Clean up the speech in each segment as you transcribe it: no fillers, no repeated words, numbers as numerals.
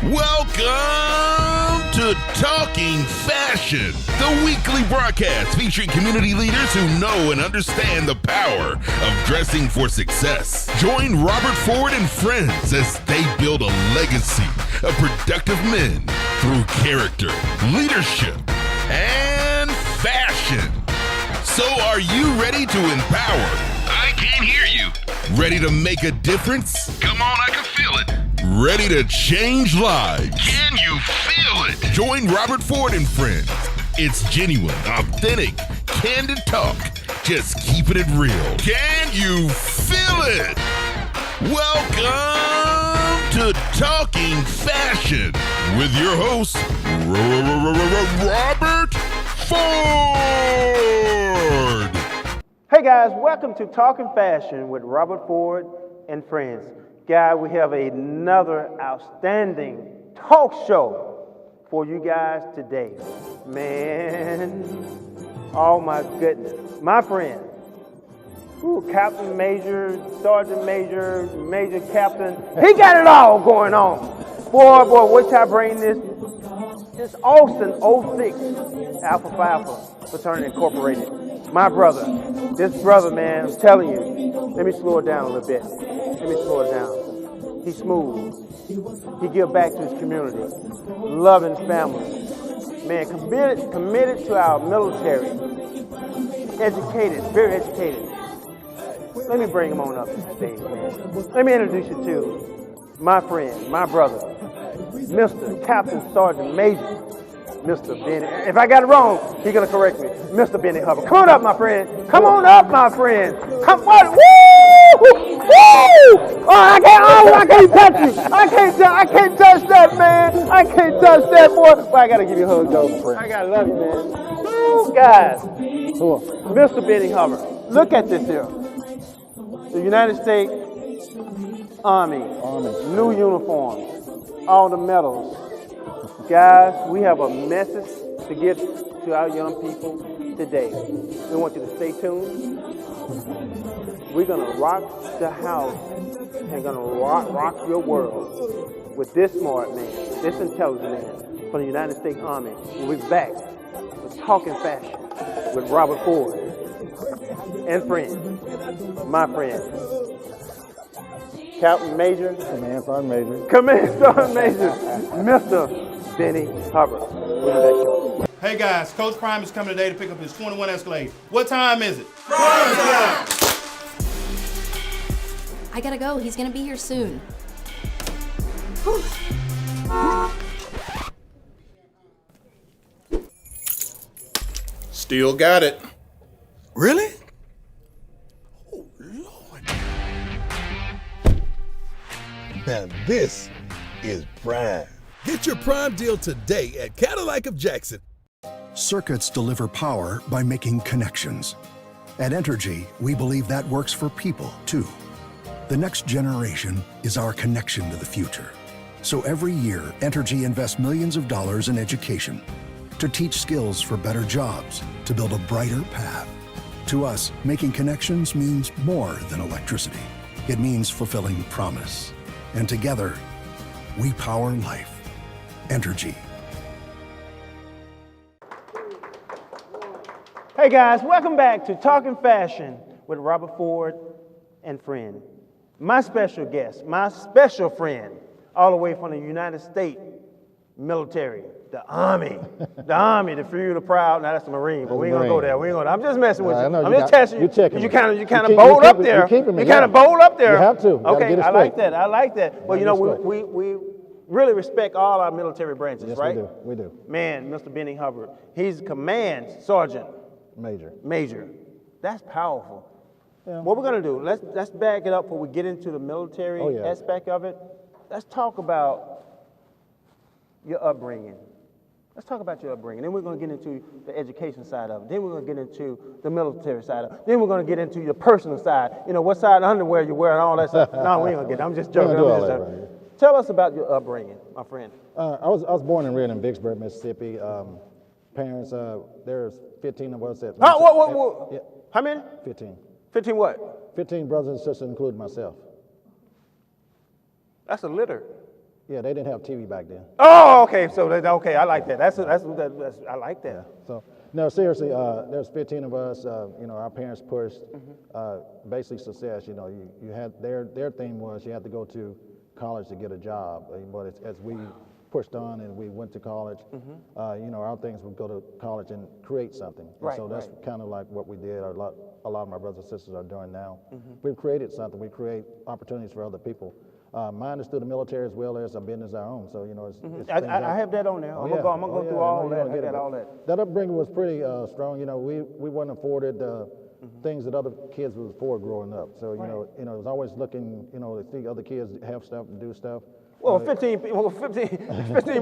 Welcome to Talking Fashion, the weekly broadcast featuring community leaders who know and understand the power of dressing for success. Join Robert Ford and friends as they build a legacy of productive men through character, leadership, and fashion. So are you ready to empower? I can't hear you. Ready to make a difference? Come on, I can feel it. Ready to change lives? Can you feel it? Join Robert Ford and friends. It's genuine, authentic, candid talk. Just keeping it real. Can you feel it? Welcome to Talking Fashion with your host, Robert Ford. Hey guys, welcome to Talking Fashion with Robert Ford and friends. Guys, we have another outstanding talk show for you guys today. Man, oh my goodness. My friend, Captain Major, Sergeant Major, Major Captain, he got it all going on. Boy, wait till I bring this Austin 06 Alpha Phi Fraternity Incorporated. My brother, this brother, man, I'm telling you, let me slow it down a little bit. He's smooth. He give back to his community. Loving family. Man, committed to our military. Educated, very educated. Let me bring him on up to the stage, man. Let me introduce you to my friend, my brother, Mr. Captain Sergeant Major, Mr. Benny. If I got it wrong, he's going to correct me. Mr. Benny Hubbard. Come on up, my friend. Come on up, my friend. Come on. Woo! Woo! Oh, I can't touch you. I can't touch that, man. I can't touch that, boy. Well, I got to give you a hug, though, my friend. I got to love you, man. Woo, guys. Mr. Benny Hubbard. Look at this here. The United States Army. New uniforms. All the medals. Guys, we have a message to get to our young people today. We want you to stay tuned. We're going to rock the house and going to rock your world with this smart man, this intelligent man from the United States Army. We'll be back with Talking Fashion with Robert Ford and friends, my friend, Captain Major. Command Sergeant Major. Mr. Benny Hubbard. We'll be back shortly. Hey guys, Coach Prime is coming today to pick up his 21 Escalade. What time is it? Prime time! I gotta go, he's gonna be here soon. Whew. Still got it. Really? Oh, Lord. Now this is Prime. Get your Prime deal today at Cadillac of Jackson. Circuits deliver power by making connections. At Entergy, we believe that works for people, too. The next generation is our connection to the future. So every year, Entergy invests millions of dollars in education to teach skills for better jobs, to build a brighter path. To us, making connections means more than electricity. It means fulfilling promise. And together, we power life. Entergy. Hey guys, welcome back to Talking Fashion with Robert Ford and friend. My special guest, my special friend, all the way from the United States military, the Army, the few, the proud. Now that's the Marine, but we ain't gonna go there. I'm just messing with you. I'm just testing you. You kind of bold up there. You kind of bold up there. You have to. Okay, I like that. Well, you know, we really respect all our military branches, yes, right? We do. Man, Mr. Benny Hubbard, he's Command Sergeant Major. That's powerful. Yeah. What we're gonna do? Let's back it up before we get into the military aspect of it. Let's talk about your upbringing. Then we're going to get into the education side of it. Then we're going to get into the military side of it. Then we're going to get into your personal side. You know, what side of underwear you wear and all that stuff. No, we ain't going to get it. I'm just joking. Tell us about your upbringing, my friend. I was born and reared in Vicksburg, Mississippi. Parents, there's 15 of us. How many? 15. 15 what? 15 brothers and sisters, including myself. That's a litter. Yeah, they didn't have TV back then. Oh, okay. So okay, I like that. That's I like that. So, no, seriously, there's 15 of us. You know, our parents pushed basic success. You know, you had their theme was you had to go to college to get a job. But as we pushed on and we went to college, you know, our things would go to college and create something. And so that's kind of like what we did. A lot of my brothers and sisters are doing now. We've created something. We create opportunities for other people. Mine is through the military as well as a business our own. So, you know, I have that on there. I'm gonna go through all that. I got all that. That upbringing was pretty strong. You know, we weren't afforded things that other kids was afforded growing up. So, you know, it was always looking, you know, to see other kids have stuff and do stuff. Well, 15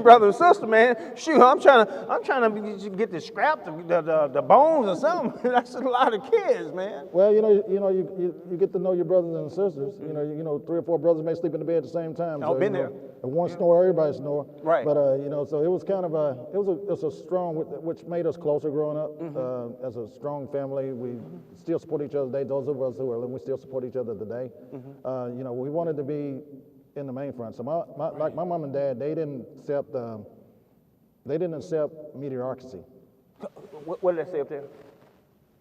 brothers and sisters, man. Shoot, I'm trying to get the scrap, the bones or something. That's a lot of kids, man. Well, you get to know your brothers and sisters. You know, 3 or 4 brothers may sleep in the bed at the same time. I've been there. If one snore, everybody snore. Right. But you know, so it was kind of it was a strong, which made us closer growing up. As a strong family, we still support each other today. Those of us who are living, we still support each other today. You know, we wanted to be in the main front. So like my mom and dad, they didn't accept mediocrity. What did they say up there?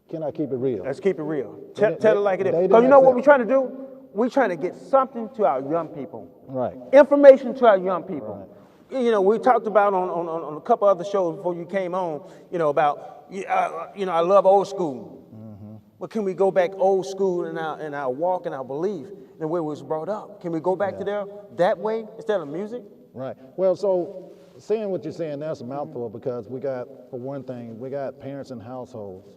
Can I keep it real? Let's keep it real. Tell it like it is. Because you know what we're trying to do? We're trying to get something to our young people. Right. Information to our young people. Right. You know, we talked about on a couple other shows before you came on, you know, about, you know, I love old school. But can we go back old school in our walk and our belief and where we was brought up? Can we go back to there that way instead of music? Right. Well, so saying what you're saying, that's a mouthful because we got, for one thing, we got parents in households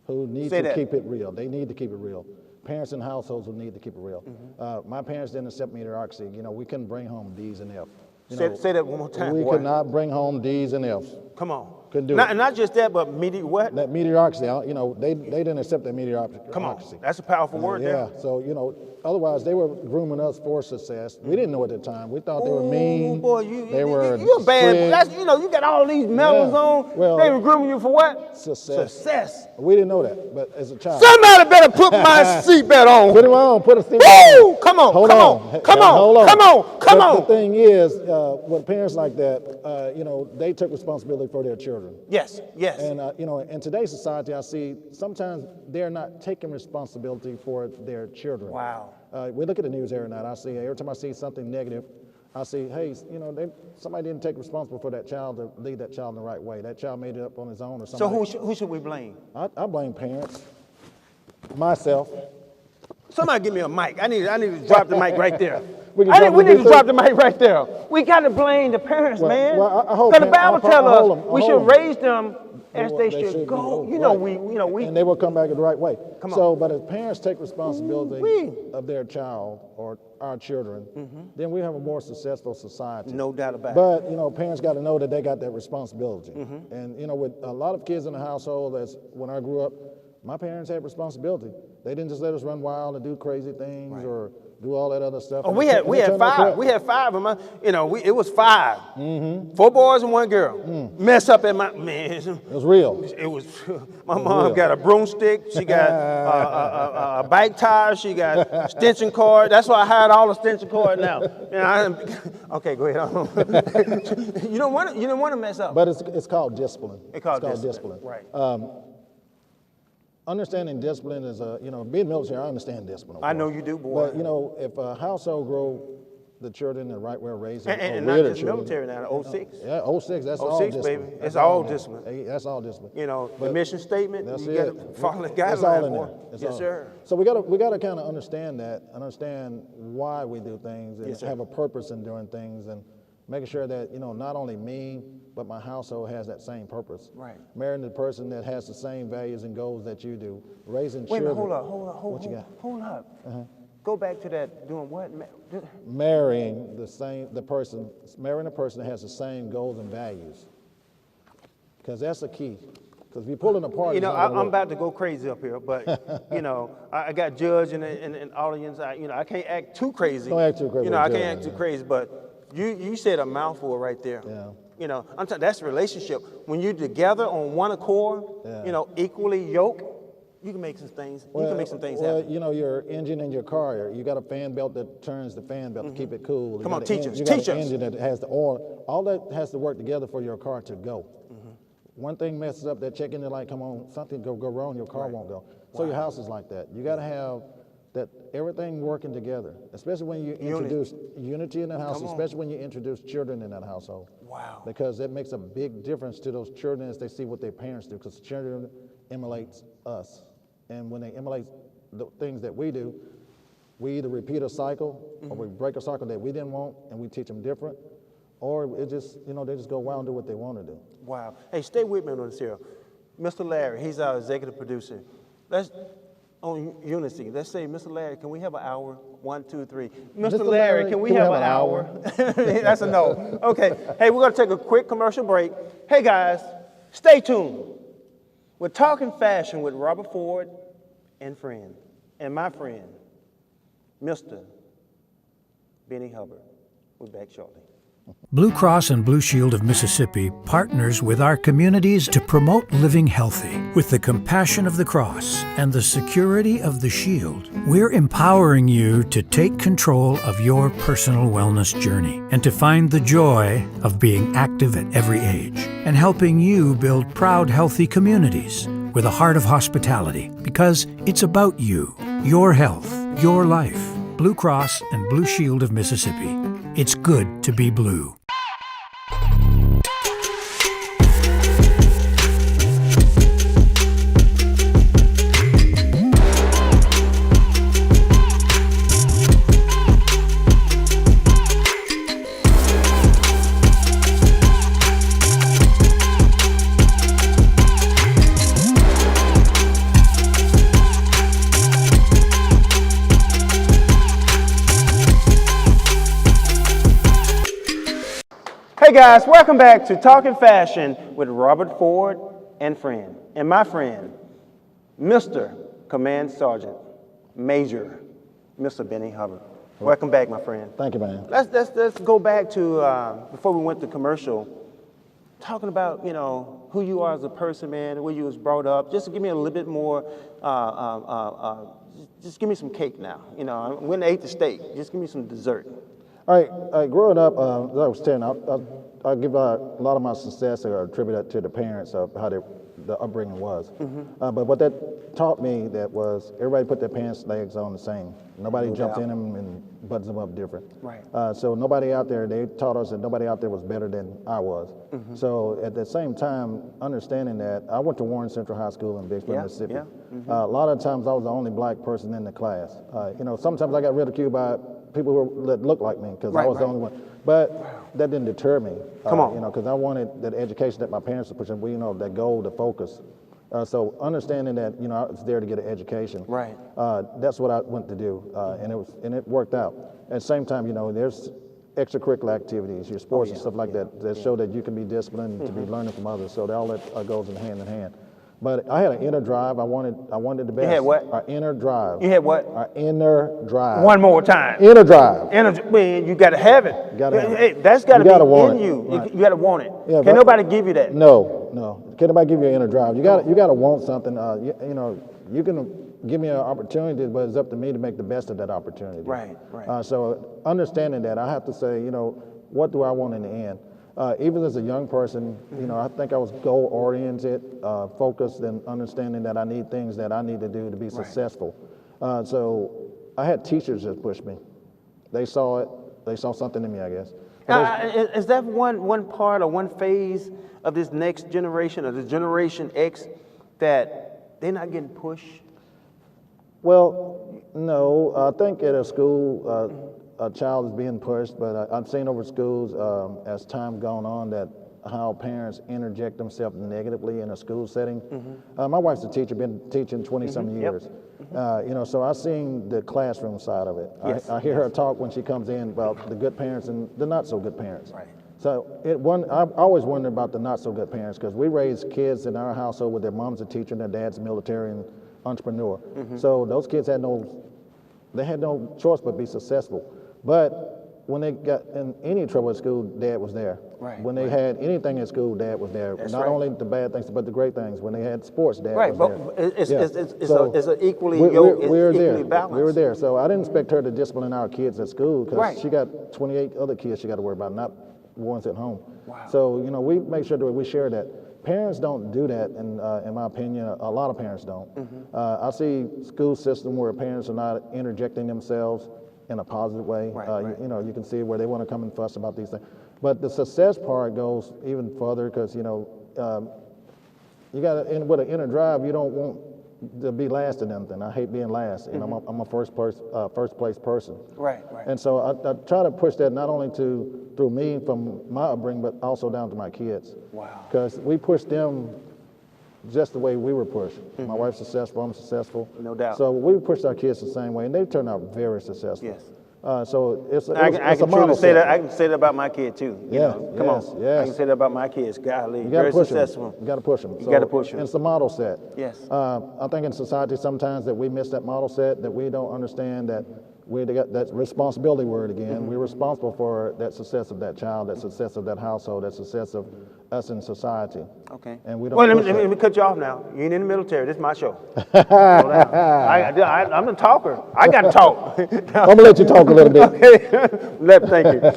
who need to keep it real. They need to keep it real. Parents in households who need to keep it real. My parents didn't accept mediocrity. You know, we couldn't bring home D's and F's. Say that one more time. We could not bring home D's and F's. Come on. Couldn't do it. Not just that, but what? That mediocrity, you know, they didn't accept that mediocrity. Come on. That's a powerful word there. Yeah, so, you know, otherwise they were grooming us for success. We didn't know at the time. We thought they were mean. Boy, you're bad. That's, you know, you got all these medals on. Well, they were grooming you for what? Success. We didn't know that, but as a child. Somebody better put my seatbelt on. Put it on. Put a seatbelt on. Come on. Hold come on. on. Come on. Hold on. Come on. Come on. The thing is, with parents like that, you know, they took responsibility for their children. Yes. Yes. And, you know, in today's society, I see sometimes they're not taking responsibility for their children. Wow. We look at the news every night. Every time I see something negative, I see, hey, you know, somebody didn't take responsibility for that child to lead that child in the right way. That child made it up on his own or something. So who should we blame? I blame parents, myself. Somebody give me a mic. I need to drop the mic right there. We need to drop the mic right there. We got to blame the parents, man. Because the Bible tells us we should raise them as they should go. You know, we. And they will come back the right way. Come on. So, but if parents take responsibility of their child or our children, then we have a more successful society. No doubt about it. But, you know, parents got to know that they got that responsibility. And, you know, with a lot of kids in the household, when I grew up, my parents had responsibility. They didn't just let us run wild and do crazy things or do all that other stuff. Oh, we had 5. We had 5 of them. You know, it was 5. 4 boys and 1 girl. Mess up at my man. It was real. It was. My mom got a broomstick. She got a bike tire. She got extension cord. That's why I hired all the extension cord now. Okay, go ahead. You don't want to mess up. But it's called discipline. It's called discipline. Right. Understanding discipline is, you know, being military, I understand discipline. I know you do, boy. But, you know, if a household grow the children the right way of raising, and not just military now, 06. Yeah, 06, that's all 06, discipline. baby. It's all discipline. That's all discipline. You know, the mission statement, that's you got to follow the guidelines. It's all in there. Yes, sir. So we got to kind of understand that, understand why we do things, and have a purpose in doing things, and making sure that, you know, not only me, but my household has that same purpose. Right. Marrying the person that has the same values and goals that you do. Raising children. Wait a minute, hold up. Go back to that, doing what? Marrying the person that has the same goals and values. Because that's the key. Because if you're pulling apart, you know, I'm about to go crazy up here, but you know, I got judge and audience. I can't act too crazy. Don't act too crazy. You know, I can't act too crazy, but you said a mouthful right there. Yeah. You know, that's a relationship. When you're together on one accord, you know, equally yoked, You can make some things. Well, you can make some things happen. you know, your engine in your car, you got a fan belt that turns the fan belt to keep it cool. Come on, teach us. You got an engine that has the oil. All that has to work together for your car to go. One thing messes up, that check engine light come on, something go wrong, your car won't go. So your house is like that. You got to have that everything working together, especially when you introduce unity in that house, especially when you introduce children in that household. Wow. Because it makes a big difference to those children as they see what their parents do, because children emulates us. And when they emulate the things that we do, we either repeat a cycle or we break a cycle that we didn't want and we teach them different, or it just, you know, they just go wild and do what they want to do. Wow. Hey, stay with me on this here. Mr. Larry, he's our executive producer. Let's, on Unity, let's say, Mr. Larry, can we have an hour? 1, 2, 3. Mr. Larry, can we have an hour? That's a no. Okay. Hey, we're going to take a quick commercial break. Hey, guys, stay tuned. We're talking fashion with Robert Ford and friend, and my friend, Mr. Benny Hubbard. We're back shortly. Blue Cross and Blue Shield of Mississippi partners with our communities to promote living healthy. With the compassion of the cross and the security of the shield, we're empowering you to take control of your personal wellness journey and to find the joy of being active at every age, and helping you build proud, healthy communities with a heart of hospitality, because it's about you, your health, your life. Blue Cross and Blue Shield of Mississippi. It's good to be blue. Hey guys, welcome back to Talking Fashion with Robert Ford and friend, and my friend, Mr. Command Sergeant Major, Mr. Benny Hubbard. Welcome back, my friend. Thank you, man. Let's go back to before we went to commercial, talking about, you know, who you are as a person, man, where you was brought up. Just give me a little bit more. Just give me some cake now. You know, I went and ate the steak. Just give me some dessert. All right, growing up, as I was telling, I give a lot of my success or attribute that to the parents of how the upbringing was. But what that taught me that was everybody put their pants legs on the same. Nobody jumps in them and buttons them up different. Right. So nobody out there, they taught us that nobody out there was better than I was. So at the same time, understanding that, I went to Warren Central High School in Vicksburg, Mississippi. A lot of times I was the only black person in the class. You know, sometimes I got ridiculed by people that looked like me because I was the only one. But that didn't deter me. Come on. You know, because I wanted that education that my parents were pushing, you know, that goal, the focus. So understanding that, you know, I was there to get an education. Right. That's what I went to do, and it worked out. At the same time, you know, there's extracurricular activities, your sports and stuff like that show that you can be disciplined to be learning from others. So all that goes in hand in hand. But I had an inner drive. I wanted the best. You had what? Our inner drive. You had what? Our inner drive. One more time. Inner drive. Man, you got to have it. You gotta have it. Hey, that's got to be want in it. you. Right. You got to want it. Yeah, Can nobody give you that? No. Can't nobody give you an inner drive. You got to want something. You know, you can give me an opportunity, but it's up to me to make the best of that opportunity. Right. So understanding that, I have to say, you know, what do I want in the end? Even as a young person, you know, I think I was goal-oriented, focused, and understanding that I need things that I need to do to be successful. So I had teachers that pushed me. They saw it. They saw something in me, I guess. Is that one part or one phase of this next generation, or the Generation X, that they're not getting pushed? Well, no. I think at a school, a child is being pushed, but I've seen over schools as time gone on that how parents interject themselves negatively in a school setting. My wife's a teacher, been teaching 20-some years. You know, so I've seen the classroom side of it. I hear her talk when she comes in about the good parents and the not so good parents. Right. So I always wondered about the not so good parents, because we raised kids in our household with their mom's a teacher and their dad's a military and entrepreneur. So those kids had no choice but be successful. But when they got in any trouble at school, Dad was there. Right, When they had anything at school, Dad was there. That's Not right. only the bad things, but the great things. When they had sports, Dad Right, was but there. it's an equally we were equally there. balanced. We were there. So I didn't expect her to discipline our kids at school because Right. she got 28 other kids she got to worry about, not ones at home. Wow. So we make sure that we share that. Parents don't do that, in my opinion. A lot of parents don't. I see school system where parents are not interjecting themselves in a positive way. Right. You can see where they want to come and fuss about these things. But the success part goes even further because, you got to, with an inner drive, you don't want to be last in anything. I hate being last. I'm a first place person. Right. And so I try to push that not only through me from my upbringing, but also down to my kids. Wow. Because we push them just the way we were pushed. My wife's successful, I'm successful. No doubt. So we pushed our kids the same way, and they've turned out very successful. Yes. So it's I a can model truly say set. that. I can say that about my kid too. Come on. Yes. I can say that about my kids. Golly, You got very to push successful. them. You got to push them. You got to push them. It's a model set. Yes. I think in society sometimes that we miss that model set, that we don't understand that we got that responsibility word again. We're responsible for that success of that child, that success of that household, that success of us in society. Okay. And we don't. Well, push that. let me cut you off now. You ain't in the military. This is my show. Slow down. I'm the talker. I got to talk. I'm gonna let you talk a little bit. Okay. Thank you.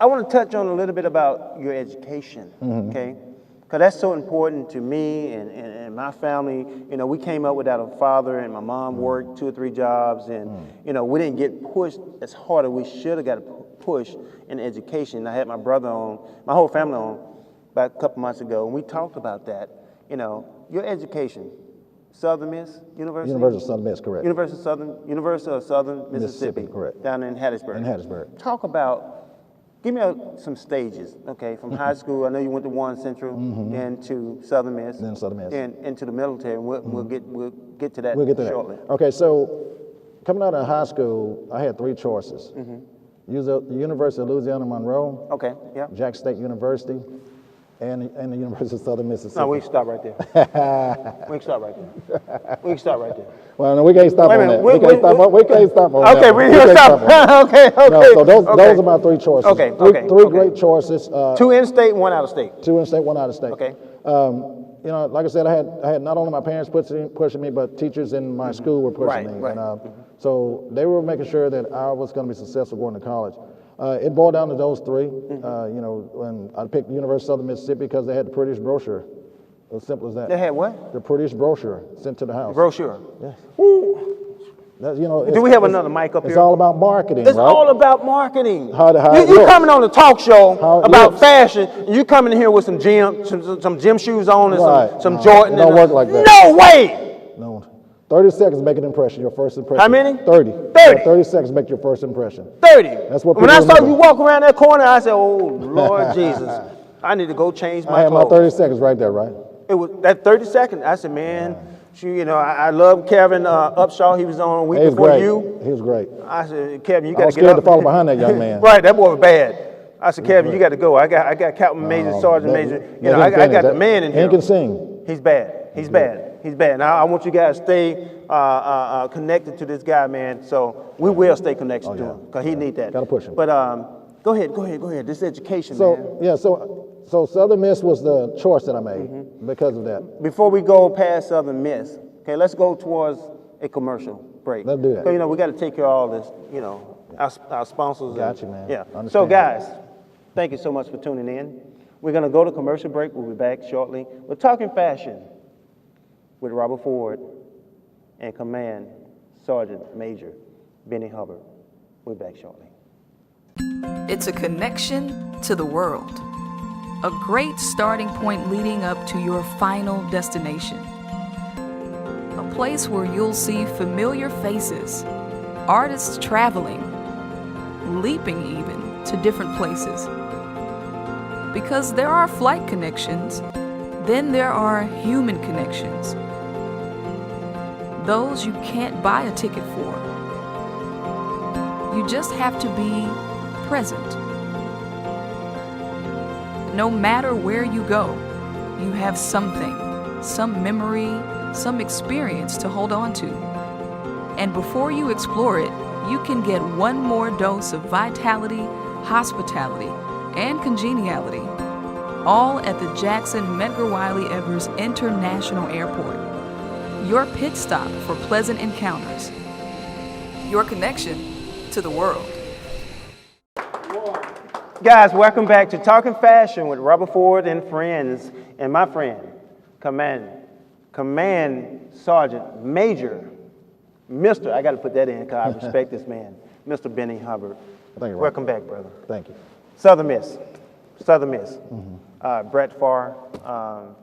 I want to touch on a little bit about your education. Okay. Because that's so important to me and my family. We came up without a father, and my mom worked 2 or 3 jobs, and we didn't get pushed as hard as we should have got pushed in education. I had my brother on, my whole family on, about a couple months ago, and we talked about that. Your education, Southern Miss University. University of Southern Miss, correct. University of Southern Mississippi, correct. down in Hattiesburg. In Hattiesburg. Talk about. Give me some stages, okay, from high school. I know you went to Warren Central, then to Southern Miss, Then Southern Miss. then into the military. And we'll get to that We'll get to shortly. that. Okay, so coming out of high school, I had 3 choices. University of Louisiana Monroe, Okay, yeah. Jack State University, and the University of Southern Mississippi. No, we can stop right there. We can stop right there. We can stop right there. Well, no, we can't stop Wait a on minute, that. We can't stop on Okay, that. we can stop. on that. Okay. No, so those are my 3 choices. Okay, Three great choices. 2 in-state, 1 out-of-state. 2 in state, 1 out of state. Okay. Like I said, I had not only my parents pushing me, but teachers in my school were pushing me. Right. And, so they were making sure that I was going to be successful going to college. It boiled down to those 3. When I picked the University of Southern Mississippi because they had the prettiest brochure. As simple as that. They had what? The prettiest brochure sent to the house. Brochure. Yes. Ooh. Do we have another mic up here? It's all about marketing, It's right? all about marketing. How it you looks. coming on a talk show How it about looks. fashion, and you coming in here with some gym shoes on and Right. some No, Jordan. it don't work like that. No way. No. 30 seconds make an impression, your first impression. How many? 30. 30. 30 seconds make your first impression. 30. That's what When people I saw remember. you walk around that corner, I said, "Oh Lord Jesus, I need to go change my I had my clothes." 30 seconds right there, right? It was that 30 seconds. I said, "Man, I love Kevin Upshaw. He was on a week He was before great. you." He was great. I said, "Kevin, you I got was to get scared up." to follow behind that young man. Right, that boy was bad. I said, "Kevin, you got to go. I got Captain Major, Sergeant Major. I got the man in here." He can sing. He's bad. He's bad. He's bad. Now I want you guys to stay connected to this guy, man. So we will stay connected to him because he need that. Gotta push him. But go ahead. This education, So man. yeah, so Southern Miss was the choice that I made because of that. Before we go past Southern Miss, okay, let's go towards a commercial break. Let's do that. 'Cause, we got to take care of all this. Our sponsors. Got you, man. Yeah. Understand. So guys, thank you so much for tuning in. We're gonna go to commercial break. We'll be back shortly. We're talking fashion with Robert Ford and Command Sergeant Major Benny Hubbard. We're back shortly. It's a connection to the world. A great starting point leading up to your final destination. A place where you'll see familiar faces, artists traveling, leaping even to different places. Because there are flight connections, then there are human connections. Those you can't buy a ticket for. You just have to be present. No matter where you go, you have something, some memory, some experience to hold on to. And before you explore it, you can get one more dose of vitality, hospitality, and congeniality, all at the Jackson Medgar Wiley Evers International Airport. Your pit stop for pleasant encounters. Your connection to the world. Guys, welcome back to Talking Fashion with Robert Ford and friends, and my friend, Command Sergeant Major, Mr. I got to put that in because I respect this man, Mr. Benny Hubbard. Thank you, Rob. Welcome back, brother. Thank you. Southern Miss. Brett Farr,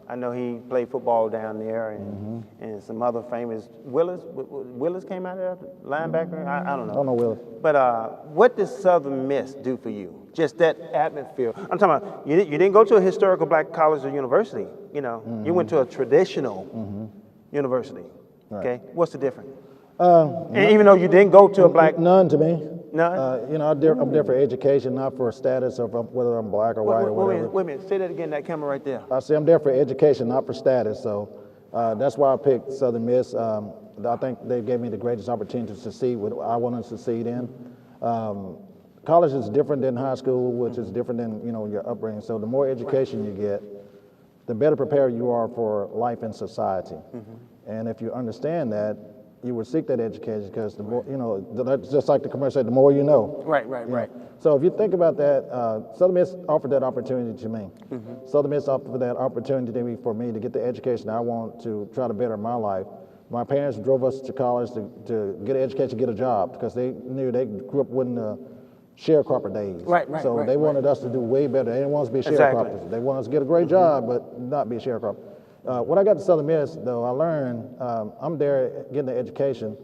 I know he played football down there, and some other famous. Willis came out there, linebacker. I don't know. I don't know Willis. But what does Southern Miss do for you? Just that atmosphere. I'm talking about you didn't go to a historical black college or university. You know, you went to a traditional university. Right. Okay, what's the difference? And even though you didn't go to a black, none to me. None. You know, I'm there for education, not for status of whether I'm black or white or whatever. Wait a minute. Say that again. That camera right there. I say I'm there for education, not for status. So that's why I picked Southern Miss. I think they gave me the greatest opportunity to succeed what I want to succeed in. College is different than high school, which is different than your upbringing. So the more education you get, the better prepared you are for life in society. And if you understand that, you would seek that education because the more, just like the commercial said, the more you know. Right. So if you think about that, Southern Miss offered that opportunity to me. Southern Miss offered that opportunity for me to get the education I want to try to better my life. My parents drove us to college to get an education, get a job, because they knew they grew up in the sharecropper days. Right. So they wanted us to do way better. They didn't want us to be sharecroppers. Exactly. They wanted us to get a great job, but not be a sharecropper. When I got to Southern Miss, though, I learned I'm there getting the education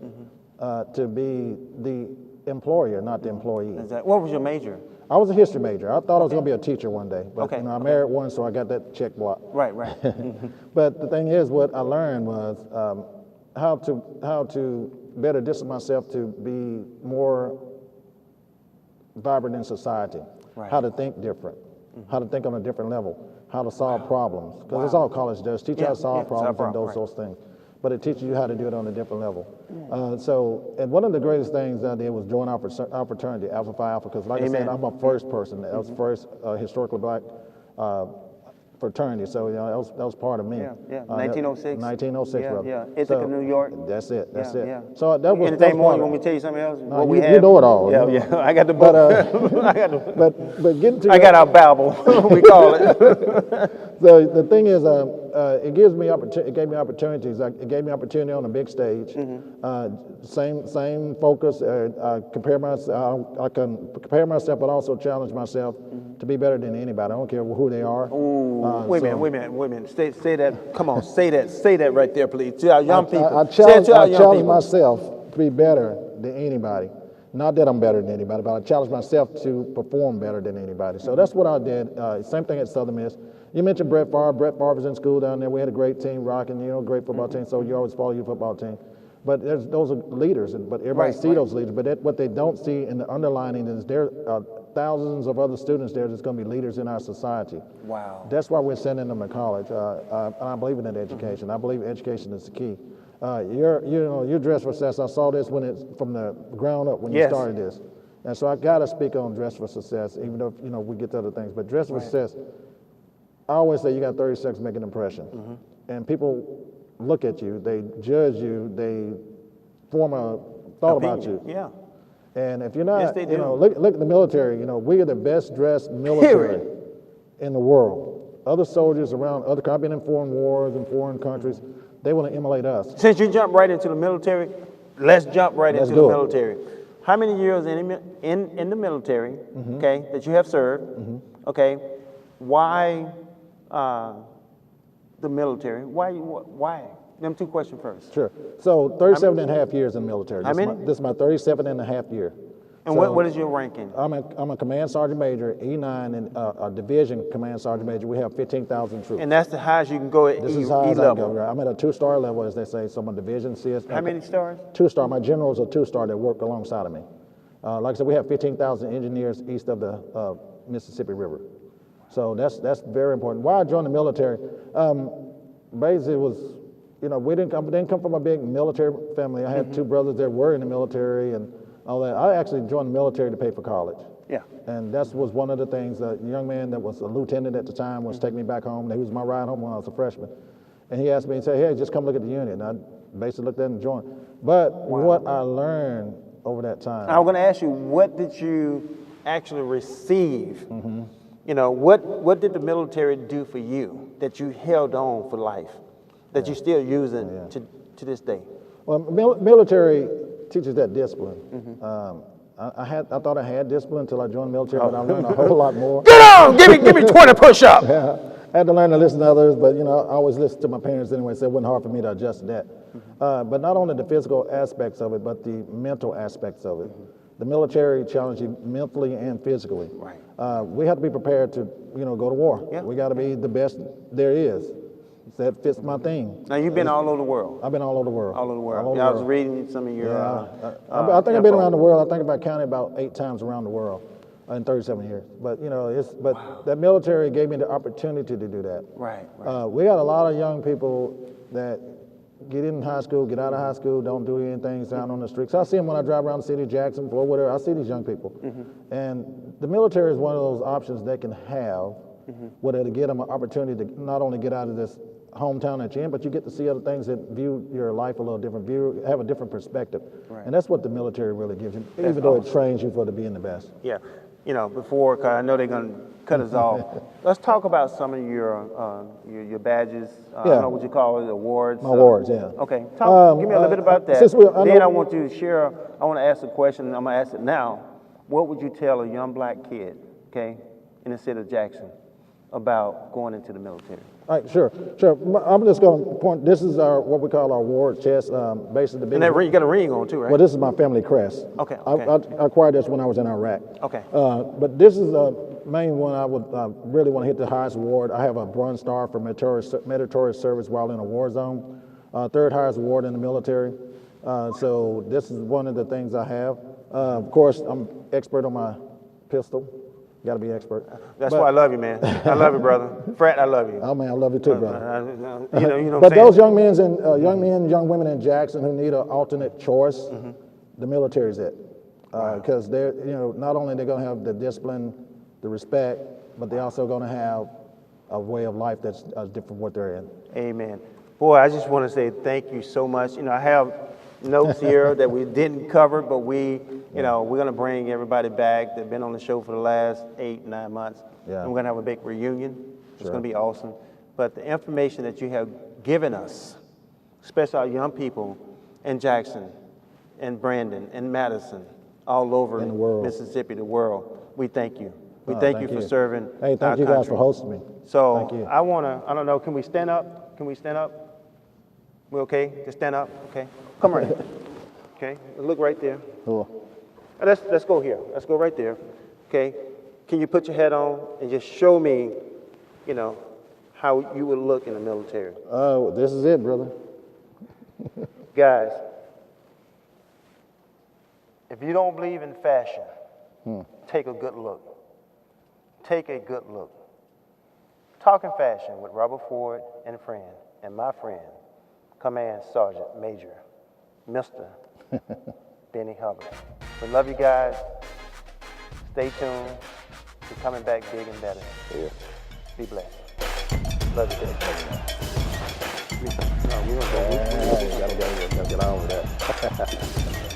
to be the employer, not the employee. Exactly. What was your major? I was a history major. I thought I was going to be a teacher one day, but I married one, so I got that check block. Right. But the thing is, what I learned was how to better distance myself to be more vibrant in society, how to think different, how to think on a different level, how to solve problems, because that's all college does, teach you how to solve problems and those things. But it teaches you how to do it on a different level. And one of the greatest things I did was join our fraternity, Alpha Phi Alpha, because like I said, I'm a first person. That was the first historically black fraternity, so that was part of me. 1906. 1906, brother. Yeah. Ithaca, New York. That's it. Yeah. So that was. Anything more? You want me to tell you something else? No, you know it all. Yeah. I got the book. But getting to. I got our Bible. We call it. So the thing is, it gave me opportunities. It gave me opportunity on a big stage. Same focus. I can compare myself, but also challenge myself to be better than anybody. I don't care who they are. Wait a minute. Say that. Come on, say that right there, please. To our young people. I challenge myself to be better than anybody. Not that I'm better than anybody, but I challenge myself to perform better than anybody. So that's what I did. Same thing at Southern Miss. You mentioned Brett Favre. Brett Favre was in school down there. We had a great team rocking, great football team. So you always follow your football team. But those are leaders, but everybody see those leaders. But what they don't see in the underlining is there are thousands of other students there that's going to be leaders in our society. Wow. That's why we're sending them to college. And I believe in that education. I believe education is the key. You're dressed for success. I saw this when it's from the ground up when you started this. And so I got to speak on dress for success, even though we get to other things. But dress for success, I always say you got 30 seconds to make an impression. And people look at you, they judge you, they form a thought about you. Yeah. And if you're not, look at the military. We are the best dressed military in the world. Other soldiers around other countries, I've been in foreign wars in foreign countries, they want to emulate us. Since you jumped right into the military, let's jump right into the military. How many years in the military, okay, that you have served, okay, why the military? Why? Them two questions first. Sure. So 37 and a half years in the military. How many? This is my 37 and a half year. And what is your ranking? I'm a command sergeant major, E9, and a division command sergeant major. We have 15,000 troops. And that's the highest you can go at this E is how level. I go, right? I'm at a 2-star level, as they say. So I'm a division CS. How many stars? 2-star. My generals are 2-star that work alongside of me. Like I said, we have 15,000 engineers east of the Mississippi River. So that's very important. Why I joined the military? Basically, it was. We didn't come from a big military family. I had two brothers that were in the military, and all that. I actually joined the military to pay for college. Yeah. And that was one of the things. A young man that was a lieutenant at the time was taking me back home. He was my ride home when I was a freshman. And he asked me and said, hey, just come look at the unit. And I basically looked at it and joined. But what I learned over that time. I'm going to ask you, what did you actually receive? You know, what did the military do for you that you held on for life, that you're still using to this day? Well, military teaches that discipline. I thought I had discipline until I joined the military, but I learned a whole lot more. Get on! Give me 20 push-ups! Yeah, I had to learn to listen to others, but you know, I always listened to my parents anyway, so it wasn't hard for me to adjust to that. But not only the physical aspects of it, but the mental aspects of it. The military challenges you mentally and physically. Right. We have to be prepared to, you know, go to war. Yeah. We got to be the best there is. That fits my thing. Now, you've been all over the world. I've been all over the world. All over the world. All over I the was world. reading some of your. I think I've been around the world. I think I counted about 8 times around the world in 37 years. But you know, that military gave me the opportunity to do that. Right. We got a lot of young people that get in high school, get out of high school, don't do anything down on the streets. I see them when I drive around the city of Jackson, or whatever. I see these young people, and the military is one of those options they can have, where to get them an opportunity to not only get out of this hometown that you're in, but you get to see other things that view your life a little different, have a different perspective. Right. And that's what the military really gives you, even though it trains you for being the best. Yeah. You know, before, cause I know they're going to cut us off, let's talk about some of your badges, I don't know what you call it, awards. My awards, yeah. Okay, give me a little bit about that. Then I want you to share, I want to ask a question, and I'm going to ask it now. What would you tell a young black kid, okay, in the city of Jackson about going into the military? All right, sure. I'm just going to point. This is what we call our award chest. Basically, the biggest. And that ring, you got a ring on too, right? Well, this is my family crest. Okay. I acquired this when I was in Iraq. Okay. But this is the main one. I would really want to hit the highest award. I have a Bronze Star for meritorious service while in a war zone. 3rd highest award in the military. So this is one of the things I have. Of course, I'm expert on my pistol. Got to be expert. That's why I love you, man. I love you, brother. Frat, I love you. Oh man, I love you too, brother. You know. But those young men and young women in Jackson who need an alternate choice, the military's it, because they're not only they're going to have the discipline, the respect, but they're also going to have a way of life that's different from what they're in. Amen. Boy, I just want to say thank you so much. You know, I have notes here that we didn't cover, but we're going to bring everybody back that's been on the show for the last 8-9 months. Yeah. And we're going to have a big reunion. It's going to be awesome. But the information that you have given us, especially our young people in Jackson, and Brandon, and Madison, all over in the world. Mississippi, the world, we thank you. We thank you for serving. Hey, thank you guys for hosting me. So thank you. I don't know, can we stand up? Can we stand up? We okay? Just stand up, okay? Come right here. Okay, look right there. Cool. Let's go here. Let's go right there. Okay, can you put your head on and just show me, how you would look in the military? Oh, this is it, brother. Guys, if you don't believe in fashion, take a good look. Take a good look. Talking Fashion with Robert Ford and friend, and my friend, Command Sergeant Major, Mr. Benny Hubbard. We love you guys. Stay tuned. We're coming back big and better. Yeah. Be blessed. Love you, Benny. No, we don't go. We gotta get on with that.